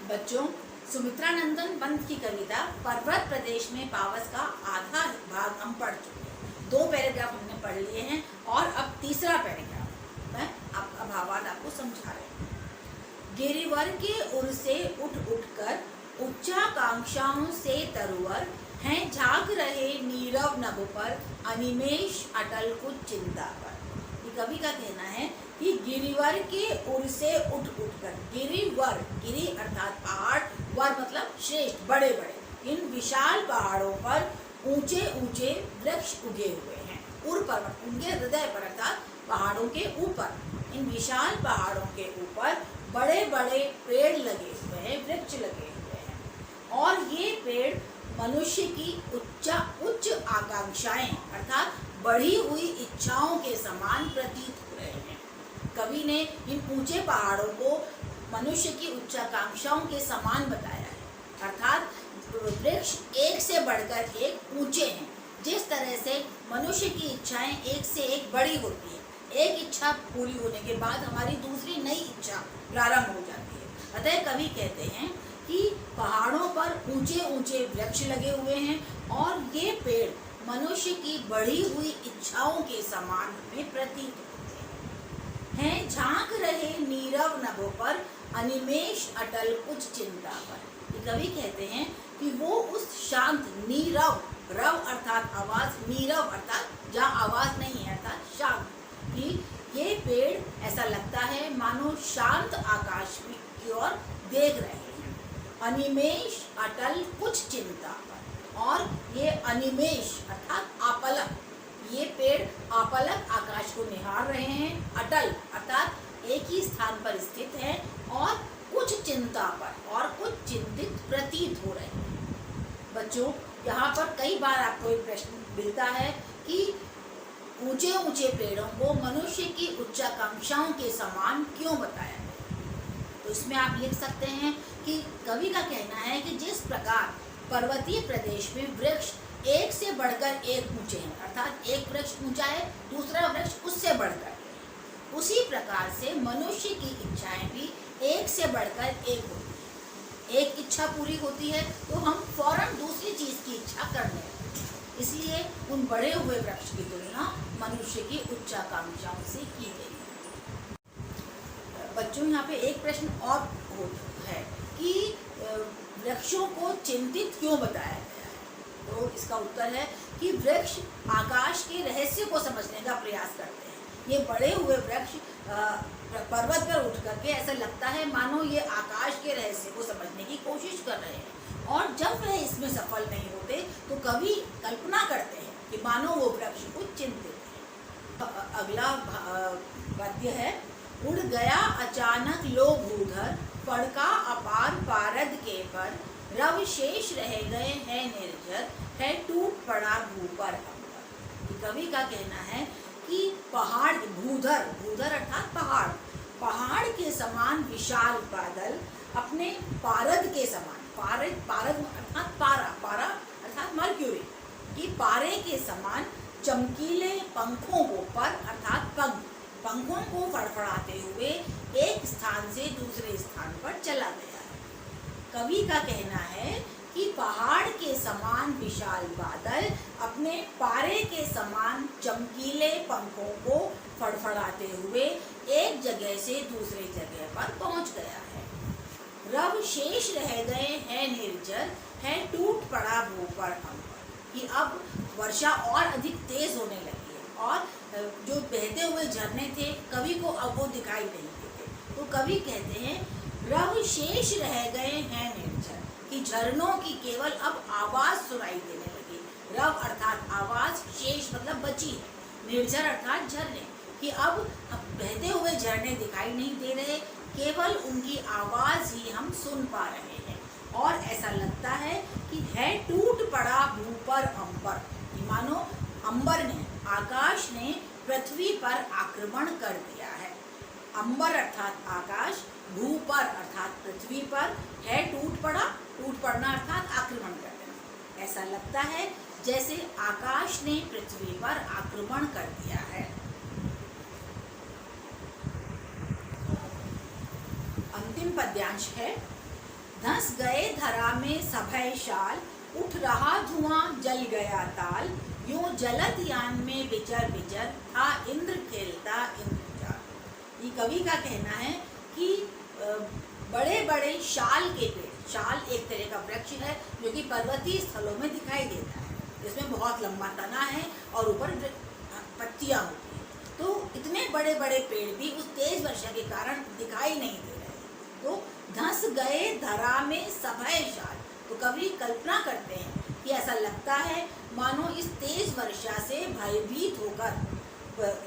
बच्चों, सुमित्रा नंदन पंत की कविता पर्वत प्रदेश में पावस का आधा भाग हम पढ़ चुके हैं। 2 पैराग्राफ हमने पढ़ लिए हैं और अब तीसरा पैराग्राफ मैं आपका भावार्थ आपको समझा रही हूँ। गिरिवर के उर से उठ कर उच्चाकांक्षाओं से तरुवर हैं झांक रहे नीरव नभ पर अनिमेष अटल कुछ चिंता पर। ये कवि का कहना है कि गिरिवर के उर से उठ कर, गिरिवर, गिरि अर्थात पहाड़, वर मतलब श्रेष्ठ, बड़े बड़े, इन विशाल पहाड़ों पर ऊंचे ऊंचे वृक्ष उगे हुए हैं। उर पर्वत, उनके हृदय पर अर्थात पहाड़ों के ऊपर, इन विशाल पहाड़ों के ऊपर बड़े बड़े पेड़ लगे हुए हैं, वृक्ष लगे हुए हैं और ये पेड़ मनुष्य की उच्च आकांक्षाएं अर्थात बढ़ी हुई इच्छाओं के समान प्रतीत हो रहे हैं। कवि ने इन ऊंचे पहाड़ों को मनुष्य की उच्चाकांक्षाओं के समान बताया है, अर्थात वृक्ष एक से बढ़कर एक ऊंचे हैं। जिस तरह से मनुष्य की इच्छाएं एक से एक बड़ी होती है, एक इच्छा पूरी होने के बाद हमारी दूसरी नई इच्छा प्रारंभ हो जाती है। अतः कवि कहते हैं कि पहाड़ों पर ऊंचे ऊंचे वृक्ष लगे हुए हैं और ये पेड़ मनुष्य की बढ़ी हुई इच्छाओं के समान में प्रतीत होते हैं। झांक रहे नीरव नभों पर अनिमेष अटल कुछ चिंता पर। ये कवि कहते हैं कि वो उस शांत नीरव, रव अर्थात आवाज, नीरव अर्थात जहाँ आवाज नहीं है अर्थात शांत, कि ये पेड़ ऐसा लगता है मानो शांत आकाश की ओर देख रहे हैं। अनिमेष अटल कुछ चिंता पर, और ये अनिमेष अर्थात आपलक, ये पेड़ आपलक आकाश को निहार रहे हैं। अटल अर्थात एक ही स्थान पर स्थित है और कुछ चिंता पर और कुछ चिंतित प्रतीत हो रहे हैं। बच्चों, यहाँ पर कई बार आपको एक प्रश्न मिलता है कि ऊंचे ऊंचे पेड़ों को मनुष्य की उच्चाकांक्षाओं के समान क्यों बताया है। तो इसमें आप लिख सकते हैं कि कवि का कहना है कि जिस प्रकार पर्वतीय प्रदेश में वृक्ष एक से बढ़कर एक ऊंचे हैं, अर्थात एक वृक्ष ऊंचा है, दूसरा वृक्ष उससे बढ़कर है, उसी प्रकार से मनुष्य की इच्छाएं भी एक से बढ़कर एक होती है। एक इच्छा पूरी होती है तो हम फौरन दूसरी चीज की इच्छा करने लगते हैं। इसलिए उन बढ़े हुए वृक्ष की तुलना मनुष्य की उच्चाकांक्षाओं से की गई है। बच्चों, यहाँ पे एक प्रश्न और है कि वृक्षों को चिंतित क्यों बताया गया है। तो इसका उत्तर है कि वृक्ष आकाश के रहस्य को समझने का प्रयास करते हैं। ये बड़े हुए वृक्ष पर्वत पर उठ करके ऐसा लगता है मानो ये आकाश के रहस्य को समझने की कोशिश कर रहे हैं, और जब वह इसमें सफल नहीं होते तो कवि कल्पना करते हैं कि मानो वो वृक्ष कुछ चिंतित है। अगला वाक्य है, उड़ गया अचानक लो भूधर, फड़का अपार पारद के पर, रव शेष रह गए हैं निर्जर, है टूट पड़ा भू पर अंबर। कवि का कहना है कि पहाड़, भूधर, भूधर अर्थात पहाड़, पहाड़ के समान विशाल बादल अपने पारद के समान, पारद, पारद अर्थात पारा, पारा अर्थात मर्क्यूरी, कि पारे के समान चमकीले पंखों को, पर अर्थात पंख, पंखों को फड़फड़ाते हुए एक स्थान से दूसरे स्थान पर चला गया है। कवि का कहना है कि पहाड़ के समान विशाल बादल अपने पारे के समान चमकीले पंखों को फड़फड़ाते हुए एक जगह से दूसरे जगह पर पहुंच गया है। रव शेष रह गए हैं निर्जर, है टूट पड़ा भू पर अंबर, कि अब वर्षा और अधिक तेज होने लगी है और जो बहते हुए झरने थे कवि को अब वो दिखाई नहीं देते। तो कवि कहते हैं रव शेष रह गए हैं निर्जर, कि झरनों की केवल अब आवाज सुनाई देने लगी। रव अर्थात आवाज, शेष मतलब बची है, निर्जर अर्थात झरने, कि अब बहते हुए झरने दिखाई नहीं दे रहे, केवल उनकी आवाज ही हम सुन पा रहे हैं। और ऐसा लगता है कि है टूट पड़ा भू पर अंबर, मानो अंबर ने, आकाश ने पृथ्वी पर आक्रमण कर दिया है। अंबर अर्थात आकाश, भू पर अर्थात पृथ्वी पर, है टूट पड़ा, टूट पड़ना अर्थात आक्रमण कर देना। ऐसा लगता है जैसे आकाश ने पृथ्वी पर आक्रमण कर दिया है। अंतिम पद्यांश है, धंस गए धरा में सभय शाल, उठ रहा धुआं जल गया ताल, यूं जलद यान में विचर विचर, था इंद्र खेलता इंद्रजाल। ये कवि का कहना है कि बड़े बड़े शाल के पेड़, शाल एक तरह का वृक्ष है जो कि पर्वतीय स्थलों में दिखाई देता है, जिसमें बहुत लंबा तना है और ऊपर पत्तियां होती हैं। तो इतने बड़े बड़े पेड़ भी उस तेज वर्षा के कारण दिखाई नहीं दे रहे। तो धंस गए धरा में सभय शाल, तो कवि कल्पना करते हैं कि ऐसा लगता है मानो इस तेज वर्षा से भयभीत होकर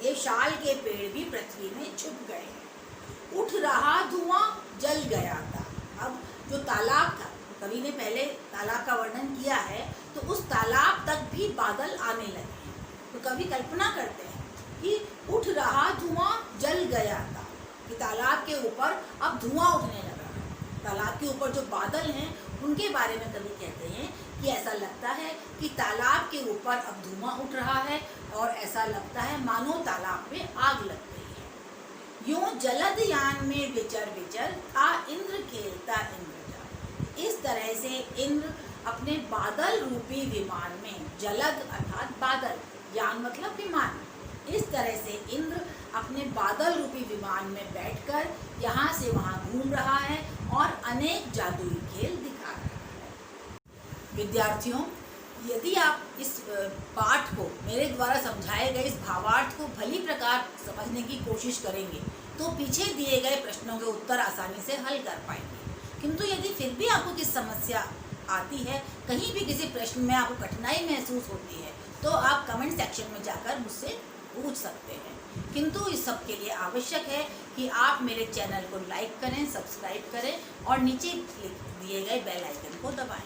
ये शाल के पेड़ भी पृथ्वी में छुप गए हैं। उठ रहा धुआं जल गया था। अब जो तालाब था, कवि ने पहले तालाब का वर्णन किया है, तो उस तालाब तक भी बादल आने लगे हैं। तो कवि कल्पना करते हैं कि उठ रहा धुआं जल गया था, कि तालाब के ऊपर अब धुआं उठने लगा है। तालाब के ऊपर जो बादल हैं उनके बारे में कवि कहते हैं कि ऐसा लगता है कि तालाब के ऊपर अब धुआं उठ रहा है और ऐसा लगता है मानो तालाब में आग लग गई है। यूं जलद यान में विचर विचर, था इंद्र खेलता इंद्रजाल। इस तरह से इंद्र अपने बादल रूपी विमान में, जलद अर्थात बादल, यान मतलब विमान, इस तरह से इंद्र अपने बादल रूपी विमान में बैठकर यहाँ से वहाँ घूम रहा है और अनेक जादुई खेल दिखा रहा है। विद्यार्थियों, यदि आप इस पाठ को, मेरे द्वारा समझाए गए इस भावार्थ को भली प्रकार समझने की कोशिश करेंगे तो पीछे दिए गए प्रश्नों के उत्तर आसानी से हल कर पाएंगे। किंतु यदि फिर भी आपको किसी समस्या आती है, कहीं भी किसी प्रश्न में आपको कठिनाई महसूस होती है, तो आप कमेंट सेक्शन में जाकर मुझसे पूछ सकते हैं। किंतु इस सब के लिए आवश्यक है कि आप मेरे चैनल को लाइक करें, सब्सक्राइब करें और नीचे दिए गए बेल आइकन को दबाएं।